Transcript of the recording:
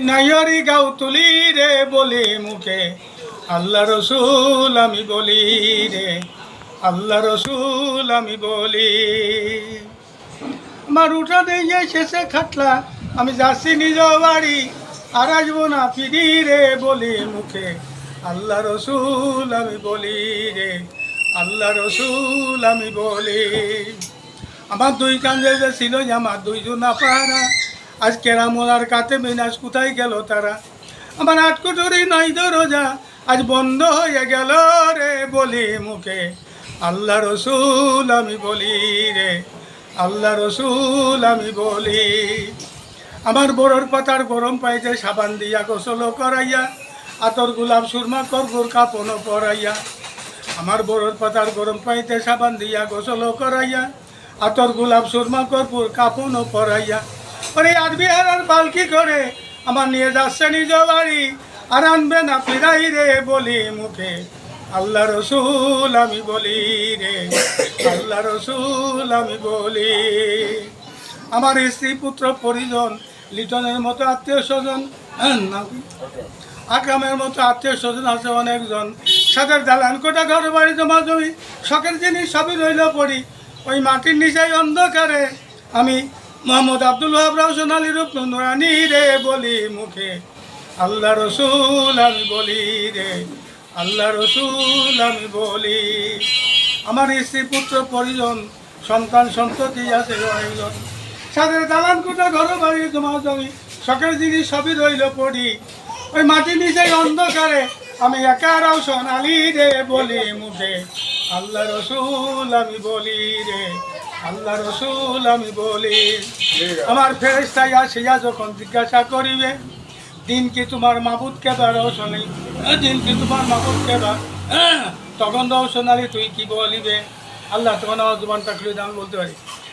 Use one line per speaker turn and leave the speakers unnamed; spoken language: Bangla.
নাইয়রি গাও তুলি রে বলি মুখে আল্লাহ রসুল আমি বলি রে, আল্লাহ রসুল আমি বলি। আমার উঠানে শেষে খাটলা, আমি যাচ্ছি নিজ বাড়ি, আর আসবো না ফিরি রে বলি মুখে আল্লাহ রসুল আমি বলি রে, আল্লাহ রসুল আমি বলি। আমার দুই কান্দে যে ছিল আমার দুইজন আপারা, আজ কেরামোলার কাতে বিনাশ কোথায় গেল তারা। আমার আটকুটুরি নাই দরজা আজ বন্ধ হয়ে গেল রে বলি মুখে আল্লাহ রসুল আমি বলি রে, আল্লাহ রসুল আমি বলি। আমার বড়োর পাতার গরম পাইতে সাবান দিয়া গোসল করাইয়া, আতর গোলাপ সুরমা কর্পূর কাপড় পরাইয়া। আমার বড়োর পাতার গরম পাইতে সাবান দিয়া গোসল করাইয়া, আতর গোলাপ সুরমা কর্পূর কাপড় পরাইয়া। ওরে আরবি হারার পালকি করে আমার নিয়ে যাচ্ছে নিজ বাড়ি, আর আনবে না ফিরাই রে বলি মুখে আল্লাহ রসুল আমি বলি রে, আল্লাহ রসুল আমি বলি। আমার স্ত্রী পুত্র পরিজন, লিটনের মতো আত্মীয় স্বজন, আকরামের মতো আত্মীয় স্বজন আছে অনেকজন, সাদের দালান কোটা ঘর বাড়ি জমা জমি, শখের জিনিস সবই রইল পড়ি। ওই মাটির নিচাই অন্ধকারে আমি মোহাম্মদ আব্দুল ওয়াহাব রওশন আলী রূপ নুরানি রে বলি মুখে আল্লাহ রসুল আমি বলি রে, আল্লাহ রসুল আমি বলি। আমার স্ত্রী পুত্র পরিজন, সন্তান সন্ততি আছে অনেকজন, সাদের দালান কোটা ঘর বাড়ি জমা জমি, শখের জিনিস সবই রইল পড়ি। ওই মাটির নিচাই অন্ধকারে আমি একা রওশন আলী রে বলি মুখে আল্লাহ রসুল আমি বলি রে, আল্লাহ রসুল আমি বলি। আমার ফেরেশতাই আসিয়া যখন জিজ্ঞাসা করিবে, দিন কি তোমার মাবুদ কেবা রওশন আলী, দিন কি তোমার মাবুদ কেবা, তখন রওশন আলী তুই কি বলিবে? আল্লাহ তোমার জবানটা খুলে দাম বলতে পারি।